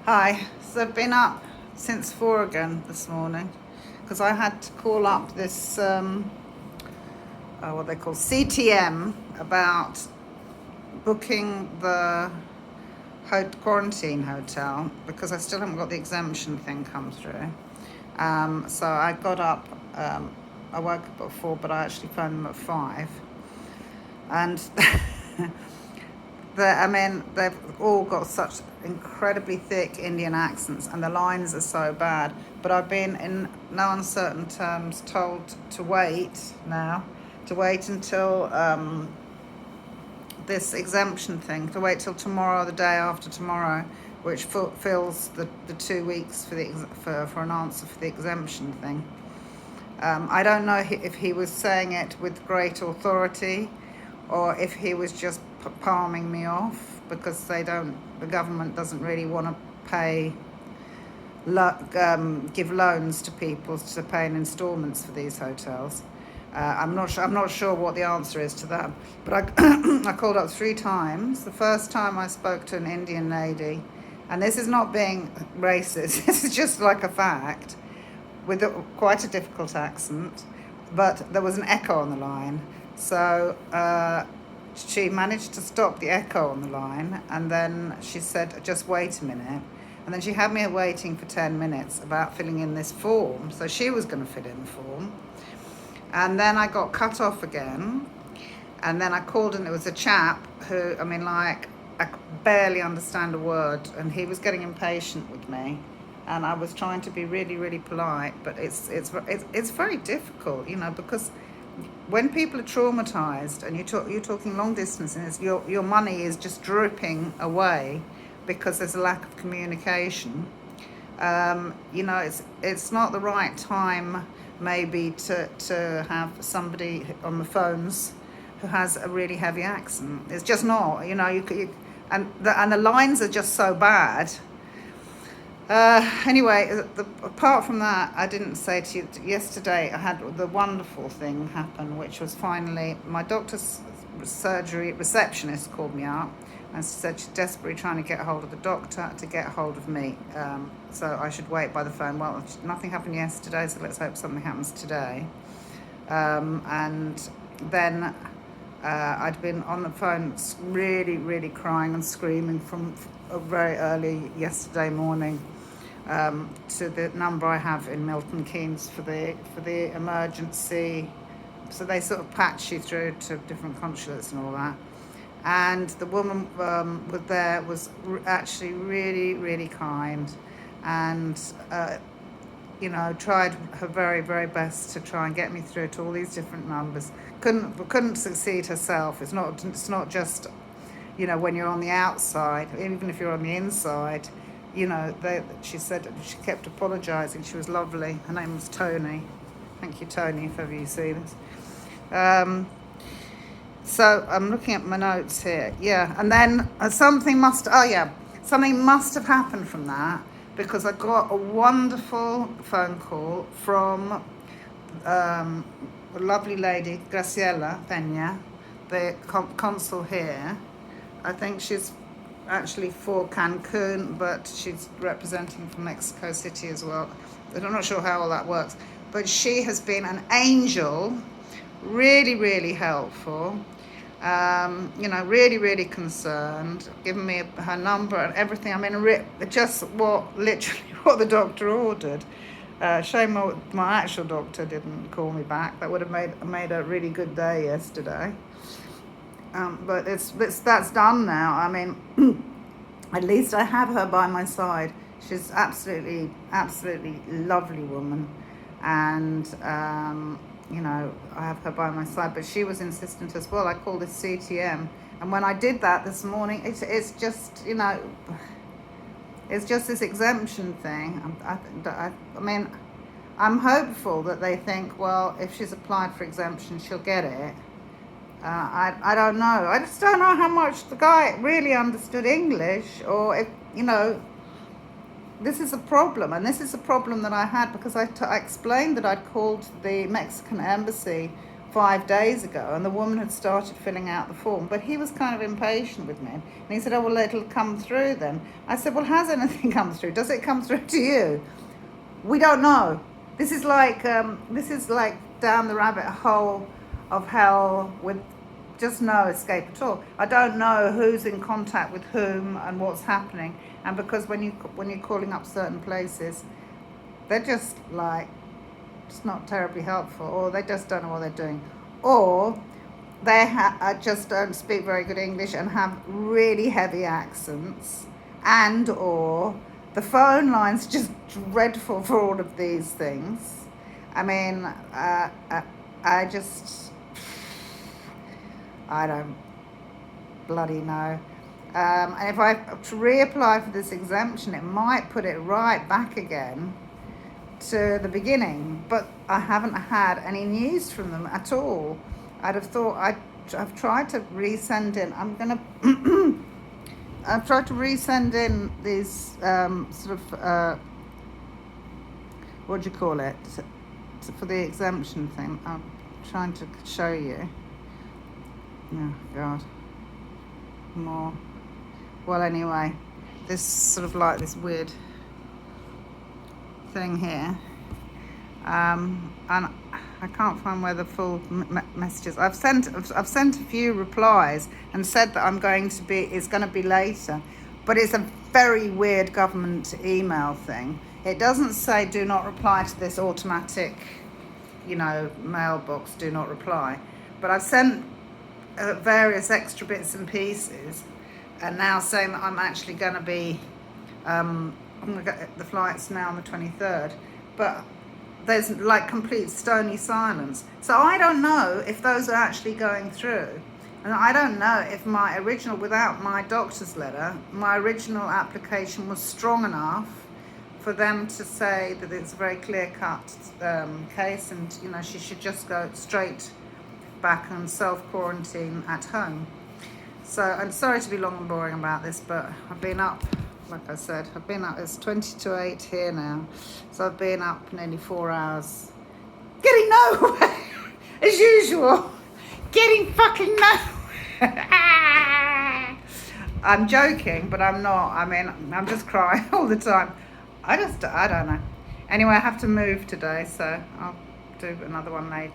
Hi, so I've been up since 4 again this morning because I had to call up this, what they call CTM, about booking the quarantine hotel because I still haven't got the exemption thing come through. So I got up, I woke up at 4, but I actually phoned them at 5. And they've all got such incredibly thick Indian accents, and the lines are so bad. But I've been, in no uncertain terms, told to wait now, to wait until this exemption thing, to wait till tomorrow, the day after tomorrow, which fills the 2 weeks for an answer for the exemption thing. I don't know if he was saying it with great authority or if he was just palming me off because the government doesn't really want to give loans to people to pay in installments for these hotels. I'm not sure what the answer is to that. But I called up 3 times. The first time I spoke to an Indian lady, and this is not being racist, this is just like a fact, with quite a difficult accent, but there was an echo on the line. So she managed to stop the echo on the line, and then she said, just wait a minute. And then she had me waiting for 10 minutes about filling in this form. So she was going to fill in the form. And then I got cut off again. And then I called, and it was a chap who, I could barely understand a word. And he was getting impatient with me. And I was trying to be really, really polite. But it's very difficult, because when people are traumatized and you're talking long distances, your money is just dripping away because there's a lack of communication. It's not the right time maybe to have somebody on the phones who has a really heavy accent. It's just not, and the lines are just so bad. Anyway, apart from that, I didn't say to you, yesterday I had the wonderful thing happen, which was finally my doctor's surgery receptionist called me up and said she's desperately trying to get hold of the doctor to get hold of me. So I should wait by the phone. Well, nothing happened yesterday, so let's hope something happens today. And then I'd been on the phone really, really crying and screaming from very early yesterday morning to the number I have in Milton Keynes for the emergency. So they sort of patch you through to different consulates and all that. And the woman was actually really, really kind, and tried her very, very best to try and get me through to all these different numbers. Couldn't succeed herself. It's not just when you're on the outside, even if you're on the inside. She said she kept apologising. She was lovely. Her name was Tony. Thank you, Tony, if ever you see this. So I'm looking at my notes here. Yeah, and then something must have happened from that, because I got a wonderful phone call from a lovely lady, Graciela Peña, the consul here. I think she's actually for Cancun, but she's representing from Mexico City as well. I'm not sure how all that works. But she has been an angel, really, really helpful. Really, really concerned, giving me her number and everything. Just literally what the doctor ordered. Shame my actual doctor didn't call me back. That would have made a really good day yesterday. But that's done now. At least I have her by my side. She's absolutely, absolutely lovely woman, and I have her by my side. But she was insistent as well. I called this CTM, and when I did that this morning, it's just this exemption thing. I'm hopeful that they think, well, if she's applied for exemption, she'll get it. I don't know. I just don't know how much the guy really understood English, or if, this is a problem. And this is a problem that I had because I explained that I'd called the Mexican embassy 5 days ago, and the woman had started filling out the form, but he was kind of impatient with me, and he said, oh, well, it'll come through then. I said, well, has anything come through? Does it come through to you? We don't know. This is like down the rabbit hole of hell with just no escape at all. I don't know who's in contact with whom and what's happening, and because when you're calling up certain places, they're just like, it's not terribly helpful, or they just don't know what they're doing, or they just don't speak very good English and have really heavy accents, and or the phone line's just dreadful for all of these things. I mean, I don't bloody know. And if I reapply for this exemption, it might put it right back again to the beginning, but I haven't had any news from them at all. I'd have thought I've tried to resend in. I've tried to resend in these what do you call it, for the exemption thing. I'm trying to show you. Oh God, more. Well, anyway, this sort of like this weird thing here, and I can't find where the full messages. I've sent a few replies and said that it's going to be later, but it's a very weird government email thing. It doesn't say do not reply to this automatic, mailbox, do not reply, but I've sent various extra bits and pieces, and now saying that I'm actually going to be the flight's now on the 23rd, but there's like complete stony silence. So I don't know if those are actually going through, and I don't know if my original, without my doctor's letter, my original application was strong enough for them to say that it's a very clear-cut case, and she should just go straight back and self-quarantine at home. So I'm sorry to be long and boring about this, but I've been up, like I said, it's 20 to 8 here now, so I've been up nearly 4 hours, getting nowhere, as usual, getting fucking nowhere. I'm joking, but I'm not. I mean, I'm just crying all the time. I don't know. Anyway, I have to move today, so I'll do another one later.